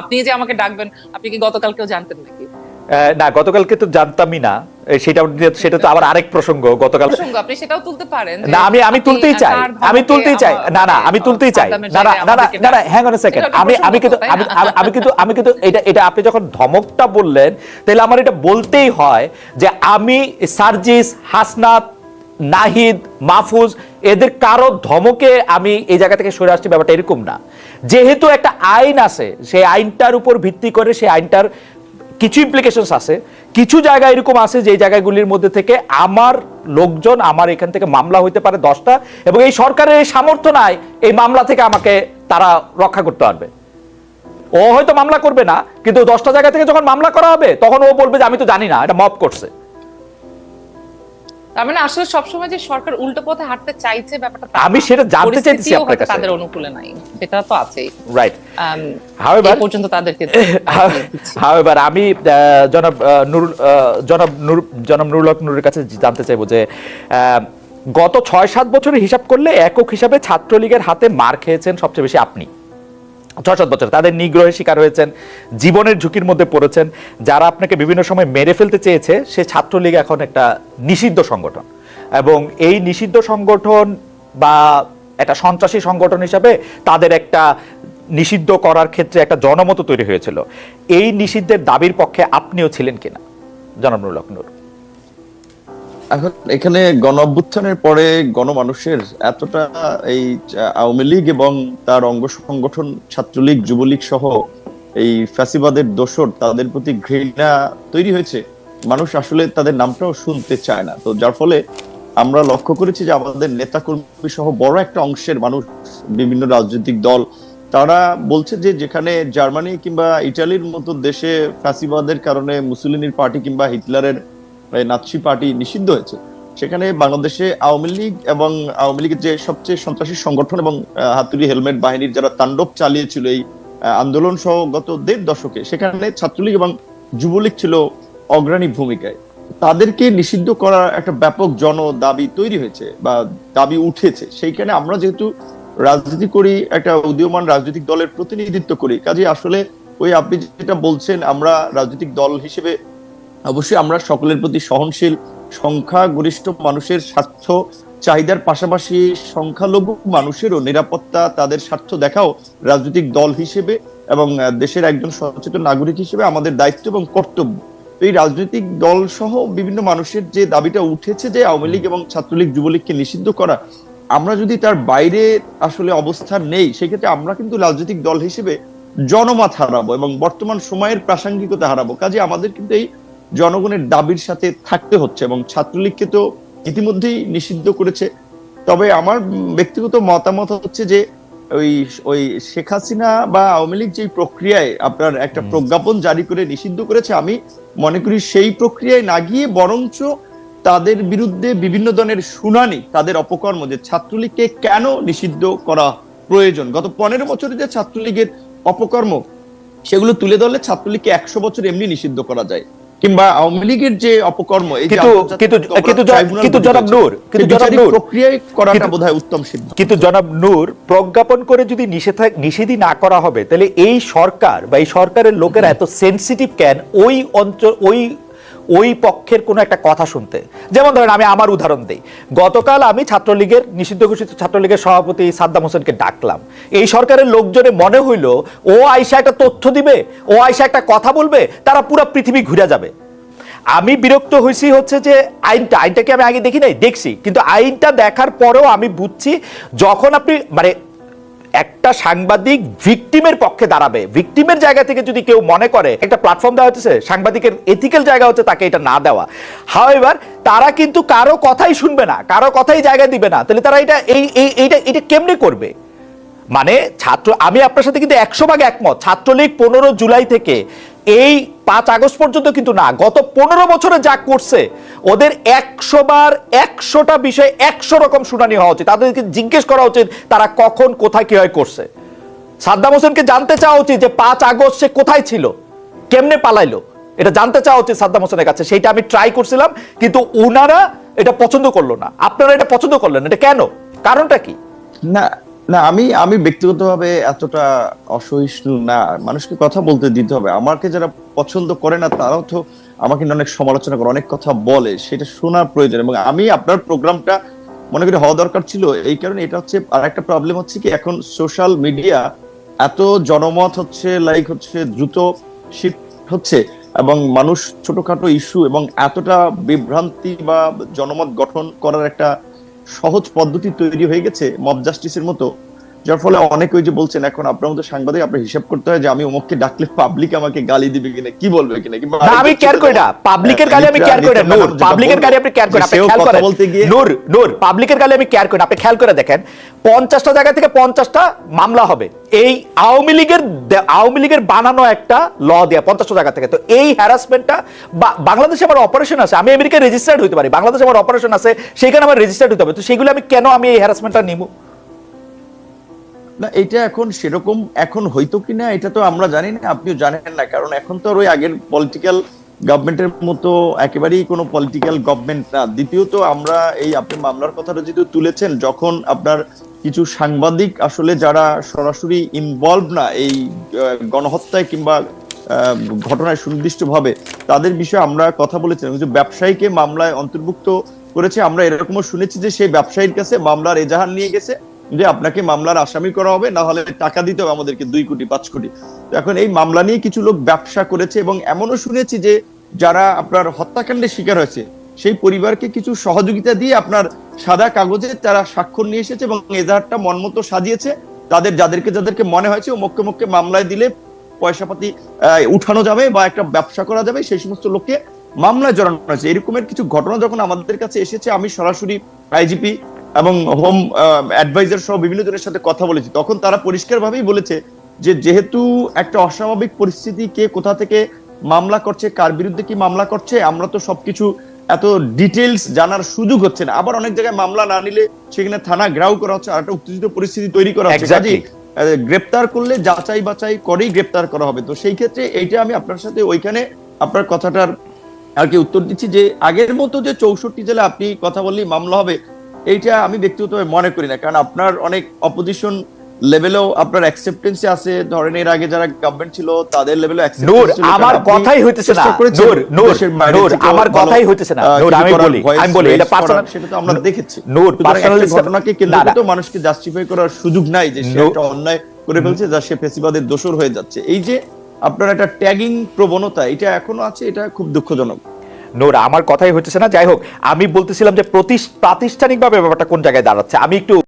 আপনি যে আমাকে ডাকবেন, আপনি কি গতকালকেও জানতেন নাকি? না, গতকালকে তো জানতামই না। সেটা তো আবার আরেক প্রসঙ্গ। গতকাল প্রসঙ্গ আপনি সেটাও তুলতে পারেন। না, আমি তুলতেই চাই, আমি তুলতেই চাই। না না, আমি তুলতেই চাই। না না না না না, হ্যাং অন এ সেকেন্ড। আমি কিন্তু এটা আপনি যখন ধমকটা বললেন, তাহলে আমার এটা বলতেই হয় যে আমি সার্জিস, হাসনাত, নাহিদ, মাহফুজ এদের কারো ধমকে আমি এই জায়গা থেকে সরে আসছি, ব্যাপারটা এরকম না। যেহেতু একটা আইন আছে, সেই আইনটার উপর ভিত্তি করে সেই আইনটার কিছু ইমপ্লিকেশনস আছে, কিছু জায়গা এরকম আছে যে জায়গাগুলির মধ্যে থেকে আমার লোকজন, আমার এখান থেকে মামলা হইতে পারে 10টা, এবং এই সরকারের সামর্থ্য নাই এই মামলা থেকে আমাকে তারা রক্ষা করতে পারবে। ও হয়তো মামলা করবে না, কিন্তু 10টা জায়গা থেকে যখন মামলা করা হবে তখন ও বলবে যে আমি তো জানি না, এটা মব করছে। তার মানে আসলে সবসময় যে সরকার উল্টো পথে হাঁটতে চাইছে ব্যাপারটা আমি সেটা জানতে চাইছি আপনার কাছে। তাদের অনুকূলে নাই, সেটা তো আছেই, রাইট। হাউএভার এই পর্যন্ত তাদেরকে হাউএভার আমি জনাব নুরুল হক নুরের কাছে জানতে চাইবো যে গত 6-7 বছরের হিসাব করলে একক হিসাবে ছাত্রলীগের হাতে মার খেয়েছেন সবচেয়ে বেশি আপনি। 6-7 বছর তাদের নিগ্রহের শিকার হয়েছেন, জীবনের ঝুঁকির মধ্যে পড়েছেন। যারা আপনাকে বিভিন্ন সময় মেরে ফেলতে চেয়েছে, সে ছাত্রলীগ এখন একটা নিষিদ্ধ সংগঠন, এবং এই নিষিদ্ধ সংগঠন বা একটা সন্ত্রাসী সংগঠন হিসাবে তাদের একটা নিষিদ্ধ করার ক্ষেত্রে একটা জনমত তৈরি হয়েছিল। এই নিষিদ্ধের দাবির পক্ষে আপনিও ছিলেন কিনা, জনাব নুরুল হক নূর? এখন এখানে গণ অভ্যুত্থানের পরে গণমানুষের এতটা এই আওয়ামী লীগ এবং তার অঙ্গ সংগঠন ছাত্রলীগ, যুবলীগ সহ এই ফ্যাসিবাদের দোসর, তাদের প্রতি ঘৃণা তৈরি হয়েছে। মানুষ আসলে তাদের নামটাও শুনতে চায় না। তো যার ফলে আমরা লক্ষ্য করেছি যে আমাদের নেতাকর্মী সহ বড় একটা অংশের মানুষ, বিভিন্ন রাজনৈতিক দল, তারা বলছে যে যেখানে জার্মানি কিংবা ইটালির মতো দেশে ফ্যাসিবাদের কারণে মুসোলিনির পার্টি কিংবা হিটলারের নাৎসি পার্টি নিষিদ্ধ হয়েছে, সেখানে বাংলাদেশে আওয়ামী লীগ এবং আওয়ামী লীগের যে সবচেয়ে সন্ত্রাসী সংগঠন এবং হাতুড়ি হেলমেট বাহিনীর যারা তাণ্ডব চালিয়েছিল এই আন্দোলন সহ গত 1.5 দশকে, সেখানে ছাত্রলীগ এবং যুবলীগ ছিল অগ্রণী ভূমিকায়। তাদেরকে নিষিদ্ধ করার একটা ব্যাপক জন দাবি তৈরি হয়েছে বা দাবি উঠেছে। সেইখানে আমরা যেহেতু রাজনীতি করি, একটা উদীয়মান রাজনৈতিক দলের প্রতিনিধিত্ব করি, কাজে আসলে ওই আপনি যেটা বলছেন, আমরা রাজনৈতিক দল হিসেবে অবশ্যই আমরা সকলের প্রতি সহনশীল, সংখ্যাগরিষ্ঠ মানুষের স্বার্থ চাহিদার পাশাপাশি সংখ্যালঘু মানুষেরও নিরাপত্তা, তাদের স্বার্থ দেখাও রাজনৈতিক দল হিসেবে এবং দেশের একজন সচেতন নাগরিক হিসেবে আমাদের দায়িত্ব এবং কর্তব্য। এই রাজনৈতিক দল সহ বিভিন্ন মানুষের যে দাবিটা উঠেছে যে আওয়ামী লীগ এবং ছাত্রলীগ, যুবলীগকে নিষিদ্ধ করা, আমরা যদি তার বাইরে আসলে অবস্থান নেই, সেক্ষেত্রে আমরা কিন্তু রাজনৈতিক দল হিসেবে জনমত হারাবো এবং বর্তমান সময়ের প্রাসঙ্গিকতা হারাবো। কাজে আমাদের কিন্তু এই জনগণের দাবির সাথে থাকতে হচ্ছে, এবং ছাত্রলীগকে তো ইতিমধ্যেই নিষিদ্ধ করেছে। তবে আমার ব্যক্তিগত মতামত হচ্ছে যে ওই ওই শেখ হাসিনা বা আওয়ামী লীগ যে প্রক্রিয়ায় আপনার একটা প্রজ্ঞাপন জারি করে নিষিদ্ধ করেছে, আমি মনে করি সেই প্রক্রিয়ায় না গিয়ে বরঞ্চ তাদের বিরুদ্ধে বিভিন্ন ধরনের শুনানি, তাদের অপকর্ম, যে ছাত্রলীগকে কেন নিষিদ্ধ করা প্রয়োজন, গত 15 বছরে যে ছাত্রলীগের অপকর্ম, সেগুলো তুলে ধরলে ছাত্রলীগকে 100 বছর এমনি নিষিদ্ধ করা যায়। কিংবা আওয়ামী লীগের যে অপকর্ম, কিন্তু জনাব নূর, প্রক্রিয়ায় করাটা বোধহয় উত্তম সিদ্ধান্ত। কিন্তু জনাব নূর, প্রজ্ঞাপন করে যদি নিষেধই না করা হবে, তাহলে এই সরকার বা এই সরকারের লোকেরা এত সেনসিটিভ কেন ওই অঞ্চল, ওই পক্ষের কোনো একটা কথা শুনতে? যেমন ধরেন, আমি আমার উদাহরণ দিই। গতকাল আমি ছাত্রলীগের, নিষিদ্ধ ঘোষিত ছাত্রলীগের সভাপতি সাদ্দাম হোসেনকে ডাকলাম। এই সরকারের লোকজনে মনে হইল ও আইসা একটা তথ্য দিবে, ও আইসা একটা কথা বলবে, তারা পুরো পৃথিবী ঘুরে যাবে। আমি বিরক্ত হয়েছি হচ্ছে যে আইনটাকে আমি আগে দেখি নাই, দেখছি, কিন্তু আইনটা দেখার পরেও আমি বুঝছি, যখন আপনি মানে একটা সাংবাদিক ভিকটিমের পক্ষে দাঁড়াবে, ভিকটিমের জায়গা থেকে যদি কেউ মনে করে একটা প্ল্যাটফর্ম দেওয়া হচ্ছে, সাংবাদিকের এথিক্যাল জায়গা হচ্ছে তাকে এটা না দেওয়া। হাউএভার তারা কিন্তু কারো কথাই শুনবে না, কারো কথাই জায়গা দিবে না, তাহলে তারা এটা কেমনে করবে? মানে আমি আপনার সাথে কিন্তু 100 ভাগ একমত। ছাত্রলীগ 15 জুলাই থেকে এই 5 আগস্ট পর্যন্ত কিন্তু না, গত 15 বছরে যা করছে, ওদের 100 বার 100টা বিষয় 100 রকম শুনানি হওয়া উচিত। তাদেরকে জিজ্ঞেস করা উচিত তারা কখন কোথায় কিভাবে করছে। সাদ্দাম হোসেনকে জানতে চাওয়া উচিত যে 5 আগস্ট সে কোথায় ছিল, কেমনে পালাইলো, এটা জানতে চাওয়া উচিত সাদ্দাম হোসেনের কাছে। সেইটা আমি ট্রাই করছিলাম, কিন্তু ওনারা এটা পছন্দ করলো না। আপনারা এটা পছন্দ করলেন, এটা কেন? কারণটা কি? না, না, আমি ব্যক্তিগতভাবে এতটা অসহিষ্ণু না। মানুষকে কথা বলতে দিতে হবে। আমাকে যারা পছন্দ করে না তারাও তো আমাকে নিয়ে অনেক সমালোচনা করে, অনেক কথা বলে, সেটা শোনার প্রয়োজন। এবং আমি আপনার প্রোগ্রামটা মনে করি হওয়া দরকার ছিল এই কারণে। এটা হচ্ছে আর একটা প্রবলেম হচ্ছে কি, এখন সোশ্যাল মিডিয়া এত জনমত হচ্ছে, লাইক হচ্ছে, দ্রুত শিফট হচ্ছে, এবং মানুষ ছোটখাটো ইস্যু এবং এতটা বিভ্রান্তি বা জনমত গঠন করার একটা সহজ পদ্ধতি তৈরি হয়ে গেছে মব জাস্টিসের মতো, যার ফলে অনেকে ওই যে বলছেন এখন আপনার মতো সাংবাদিক আপনার হিসাব করতে হয় যে আমি অমুককে ডাকলে পাবলিক আমাকে গালি দিবে কিনা, কি বলবে কিনা, কিংবা না, আমি কেয়ার করি না পাবলিকের গালি, আমি কেয়ার করি না নূর, পাবলিকের গালি আপনি কেয়ার করেন, আপনি খেয়াল করেন নূর পাবলিকের গালি আমি কেয়ার করি না, আপনি খেয়াল করে দেখেন 50টা জায়গা থেকে 50টা মামলা হবে এই আওয়ামী লীগের বানানো একটা ল দেয়া 50টা জায়গা থেকে। তো এই হ্যারাসমেন্টটা বাংলাদেশে আমার অপারেশন আছে, আমি আমেরিকায় রেজিস্টার্ড হইতে পারি, বাংলাদেশে আমার অপারেশন আছে, সেখানে আমার রেজিস্টার্ড হতে হবে, তো সেগুলো আমি কেন আমি এই হ্যারাসমেন্টটা নিব? না, এটা এখন সেরকম এখন হইতো কিনা এটা তো আমরা জানি না, আপনিও জানেন না, কারণ এখন তো আর ওই আগের পলিটিক্যাল গভর্নমেন্টের মতো একেবারেই কোনো পলিটিক্যাল গভর্নমেন্ট না। দ্বিতীয়ত আমরা এই আপনি মামলার কথাটা যেহেতু তুলেছেন, যখন আপনার কিছু সাংবাদিক আসলে যারা সরাসরি ইনভলভ না এই গণহত্যায় কিংবা ঘটনায় সুনির্দিষ্টভাবে, তাদের বিষয়ে আমরা কথা বলেছিলাম। কিছু ব্যবসায়ীকে মামলায় অন্তর্ভুক্ত করেছে, আমরা এরকমও শুনেছি যে সেই ব্যবসায়ীর কাছে মামলার এজাহার নিয়ে গেছে যে আপনাকে মামলার আসামি করা হবে, না হলে টাকা দিতে হবে আমাদেরকে 2 কোটি 5 কোটি। তো এখন এই মামলা নিয়ে কিছু লোক ব্যবসা করেছে, এবং এমনও শুনেছি যে যারা আপনার হত্যাকাণ্ডের শিকার হয়েছে সেই পরিবারকে কিছু সহযোগিতা দিয়ে আপনার সাদা কাগজে তারা স্বাক্ষর নিয়ে এসেছে এবং এজাহারটা মনমতো সাজিয়েছে, যাদেরকে মনে হয়েছে ও মক্কে মামলায় দিলে পয়সাপাতি উঠানো যাবে বা একটা ব্যবসা করা যাবে, সেই সমস্ত লোককে মামলায় জড়ানো হয়েছে। এরকমের কিছু ঘটনা যখন আমাদের কাছে এসেছে, আমি সরাসরি আইজিপি এবং হোম অ্যাডভাইজার সহ বিভিন্ন জনের সাথে কথা বলেছি, তখন তারা পরিষ্কারভাবেই বলেছে যে যেহেতু একটা অস্বাভাবিক পরিস্থিতি, কে কোথা থেকে মামলা করছে, কার বিরুদ্ধে কি মামলা করছে, আমরা তো সবকিছু এত ডিটেইলস জানার সুযোগ হচ্ছে না। আবার অনেক জায়গায় মামলা না নিলে সেখানে থানা ঘেরাও করা হচ্ছে, আর একটা উত্তেজিত পরিস্থিতি তৈরি করা হচ্ছে। কাজেই গ্রেপ্তার করলে যাচাই বাছাই করেই গ্রেপ্তার করা হবে। তো সেই ক্ষেত্রে এইটা আমি আপনার সাথে ওইখানে আপনার কথাটার আর কি উত্তর দিচ্ছি যে আগের মতো যে 64 জেলা আপনি কথা বললেই মামলা হবে, এইটা আমি ব্যক্তিগতভাবে মনে করি না। কারণ আপনার অনেক অপোজিশন লেভেলেও আপনার অ্যাকসেপ্টেন্স আছে, ধরেন এর আগে যারা গভর্নমেন্ট ছিল তাদের লেভেলেও নূর আমার কথাই হইতেছে না, নূর আমার কথাই হইতেছে না, নূর আমি বলি এটা পার্সোনাল, সেটা তো আমরা দেখেছি। নূর পার্সোনাল ঘটনাকে কেন্দ্র করে তো মানুষকে জাস্টিফাই করার সুযোগ নাই যে সে একটা অন্যায় করে ফেলছে, যা সে ফেসিবাদের দোষর হয়ে যাচ্ছে। এই যে আপনার একটা ট্যাগিং প্রবণতা, এটা এখনো আছে, এটা খুব দুঃখজনক। নূর আমার কথাই হইতেছে না। যাই হোক, আমি বলতেছিলাম যে প্রাতিষ্ঠানিকভাবে ব্যাপারটা কোন জায়গায় দাঁড়াচ্ছে, আমি একটু